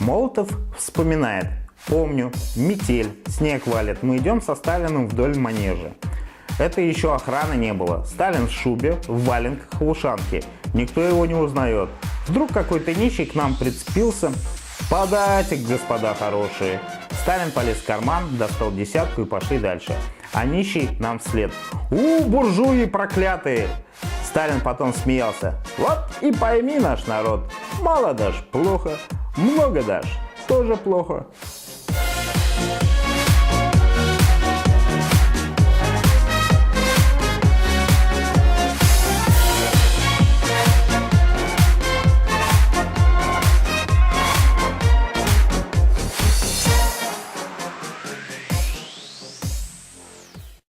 Молотов вспоминает: помню, метель, снег валит, мы идем со Сталиным вдоль манежа. Это еще охраны не было. Сталин в шубе, в валенках, в ушанке. Никто его не узнает. Вдруг какой-то нищий к нам прицепился. Подайте, господа хорошие. Сталин полез в карман, достал десятку и пошли дальше. А нищий нам вслед: буржуи проклятые! Сталин потом смеялся: вот и пойми наш народ, мало дашь — плохо, много дашь — тоже плохо.